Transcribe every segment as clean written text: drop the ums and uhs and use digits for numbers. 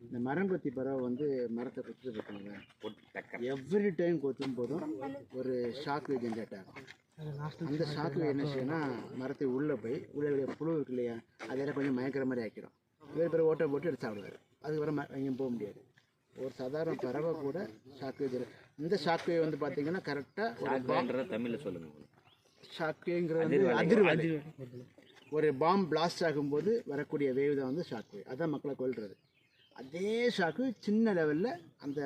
இந்த மரங்கொத்தி பறவை வந்து மரத்தை கொத்துட்டு இருக்காங்க. எவ்ரி டைம் கொத்தும் போதும் ஒரு ஷாக் வேவ் ஜென்ரேட் ஆகும். அந்த ஷாக் வேவ் என்ன செய்யணும்னா மரத்தை உள்ளே போய் உள்ள புழு இருக்கு இல்லையா, அதெல்லாம் கொஞ்சம் மயக்கிற மாதிரி ஆக்கிடும். வேறு பேர் ஓட்டை போட்டு எடுத்து சாப்பிடுவார். அதுக்கு வர எங்கேயும் போக முடியாது. ஒரு சாதாரண பறவை கூட ஷாக் வேவ். இந்த ஷாக் வேவ் வந்து பார்த்தீங்கன்னா கரெக்டாக தமிழில் சொல்லுங்கள். ஷாக் வேவ்ங்கிறது அதிர்வலை. ஒரு பாம் பிளாஸ்ட் ஆகும்போது வரக்கூடிய வேவ் தான் வந்து ஷாக் வேவ். அதுதான் மக்களை கொல்றது. அதே ஷாக்கு சின்ன லெவலில் அந்த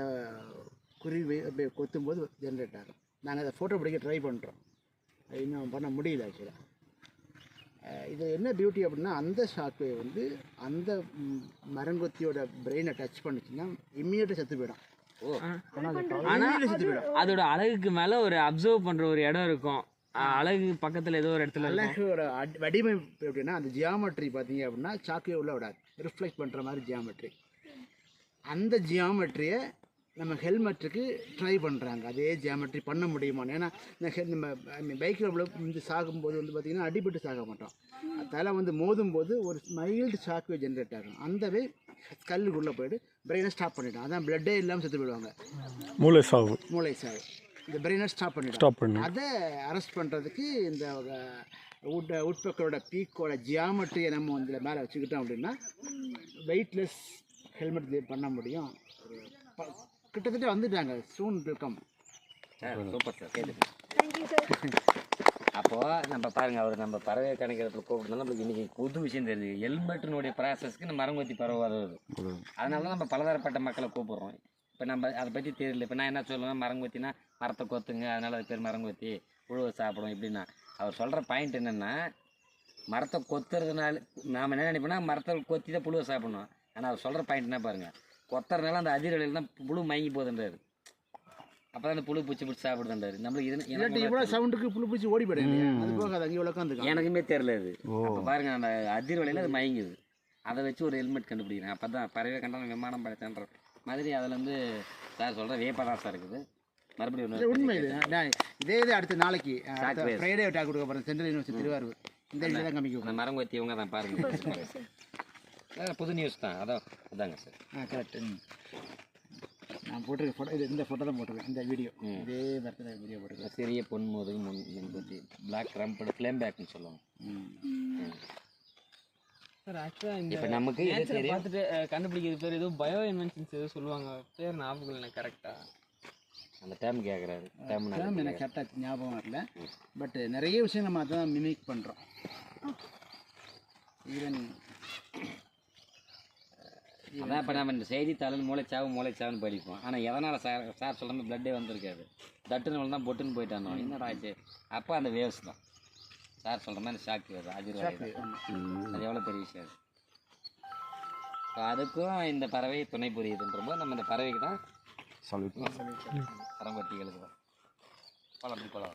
குருவி அப்படியே கொத்தும்போது ஜென்ரேட் ஆகும். நாங்கள் அதை ஃபோட்டோ பிடிக்க ட்ரை பண்ணுறோம், இன்னும் பண்ண முடியல ஆக்சுவலாக. இது என்ன பியூட்டி அப்படின்னா அந்த ஷாக் வேவ் வந்து அந்த மரங்கொத்தியோட பிரெயினை டச் பண்ணிச்சுன்னா இம்மிடியட்டாக செத்து போயிடும். அதோட அழகுக்கு மேலே ஒரு அப்சர்வ் பண்ணுற ஒரு இடம் இருக்கும். அழகு பக்கத்தில் ஏதோ ஒரு இடத்துல அழகோட வடிவமைப்பு எப்படின்னா அந்த ஜியாமெட்ரி பார்த்தீங்க அப்படின்னா ஷாக் வேவ் உள்ள விடாது, ரிஃப்ளெக்ட் பண்ணுற மாதிரி ஜியாமெட்ரி. அந்த ஜியாமெட்ரியை நம்ம ஹெல்மெட்டுக்கு ட்ரை பண்ணுறாங்க. அதே ஜியாமெட்ரி பண்ண முடியுமான்னு. ஏன்னா நம்ம பைக்கில் வந்து சாகும்போது வந்து பார்த்திங்கன்னா அடிபட்டு சாக மாட்டோம். தலை வந்து மோதும் போது ஒரு மைல்டு ஷாக் வேவ் ஜென்ரேட் ஆகும். அந்த வேவ் கல்லுக்குள்ளே போய்ட்டு பிரெயினை ஸ்டாப் பண்ணிட்டோம். அதான் பிளட்டே இல்லாமல் செத்து போயிடுவாங்க. மூளை சாவு. இந்த பிரெயினை ஸ்டாப் பண்ணிவிடும். அதை அரெஸ்ட் பண்ணுறதுக்கு இந்த உட்பக்கரோட பீக்கோட ஜியாமெட்ரியை நம்ம வந்து மேலே வச்சுக்கிட்டோம் அப்படின்னா வெயிட்லெஸ் ஹெல்மெட் பண்ண முடியும். கிட்டத்தட்ட வந்துட்டாங்க. சூன் வெல்கம். சூப்பர் சார், கேட்டுங்க. அப்போது நம்ம பாருங்கள், அவர் நம்ம பறவை கணக்கிறதுல கூப்பிட்டுனா நம்மளுக்கு இன்றைக்கி புது விஷயம் தெரியுது. ஹெல்மெட்டினுடைய ப்ராசஸ்க்கு இந்த மரங்கொத்தி பறவை வருது. அதனால தான் நம்ம பலதரப்பட்ட மக்களை கூப்பிட்றோம். இப்போ நம்ம அதை பற்றி தெரியல. இப்போ நான் என்ன சொல்லுவேன், மரங்கொத்தினா மரத்தை கொத்துங்க, அதனால் அது பேர் மரங்கொத்தி, புழுவை சாப்பிடும் இப்படின்னா. அவர் சொல்கிற பாயிண்ட் என்னென்னா, மரத்தை கொத்துறதுனால நாம் என்ன நினைப்போம்னா மரத்தை கொத்தி தான் புழுவை சாப்பிடணும். ஆனால் அவர் சொல்கிற பாயிண்ட் என்ன பாருங்கள், கொத்துறதுனால அந்த அதிர்வலையில் தான் புழு மயங்கி போகுதுன்றாரு. அப்போ தான் அந்த புழு பூச்சி பிடிச்சி சாப்பிடுதுன்றாரு. நம்மளுக்கு இது இவ்வளோ சவுண்டுக்கு புழு பூச்சி ஓடி போயிடுங்க. அது போக அது அங்கே உட்காந்து எனக்குமே தெரியல அது. அப்போ பாருங்கள், அந்த அதிர்வலையில் அது மயங்குது. அதை வச்சு ஒரு ஹெல்மெட் கண்டுபிடிக்கிறேன். அப்போ தான் பறவை கண்டாலும் விமானம் படைத்தான்ற மாதிரி அதில் வந்து சார் சொல்கிற வேப்பதான் சார் இருக்குது. மறுபடியும் உண்மை இது. இதே அடுத்த நாளைக்கு ஃப்ரைடே டாக் கொடுக்க போகிறேன் சென்ட்ரல் யூனிவர்சிட்டி திருவாரூர். இந்த இதில் தான் காமிக்கும். அந்த மரங்கொத்தி இவங்க தான் பாருங்கள். புது நியூஸ் தான். அதாங்க சார். கரெக்டு. நான் போட்டிருக்கேன் ஃபோட்டோ. இந்த ஃபோட்டோ தான் போட்டிருக்கேன். இந்த வீடியோ இதே பர்த்டே வீடியோ போட்டிருக்கேன். சிறிய பொன்மோது மண்கொத்தி பிளாக் ரம்படு ஃப்ளேம் பேக்னு சொல்லுவாங்க சார். ஆக்சுவலாக இந்த இப்போ நமக்கு பார்த்துட்டு கண்டுபிடிக்கிறது பேர் ஏதோ பயோ இன்வென்ஷன்ஸ் ஏதோ சொல்லுவாங்க. பேர் ஞாபகம் எனக்கு கரெக்டாக. அந்த டைம் கேட்குறாரு. டைம் எனக்கு கரெக்டாக ஞாபகம் வரல. பட் நிறைய விஷயம் நம்ம அதான் மிமிக் பண்ணுறோம். ஈவன் அதான் இப்போ நம்ம இந்த செய்தித்தாளில் மூளைச்சாவுன்னு படிப்போம். ஆனால் எதனால் சார் சொல்கிற மாதிரி பிளட்டே வந்திருக்காது. தட்டுன்னு தான் பொட்டுன்னு போயிட்டானோ என்னடா ஆச்சு. அப்போ அந்த வேவ்ஸ் தான் சார் சொல்கிற மாதிரி ஷாக் வருது. அதிர்வலை அது எவ்வளோ பெரிய விஷயம். ஸோ அதுக்கும் இந்த பறவை துணை புரியுதுன்றபோது நம்ம இந்த பறவைக்கு தான் மரங்கொத்திகளுக்கு தான் பழம்.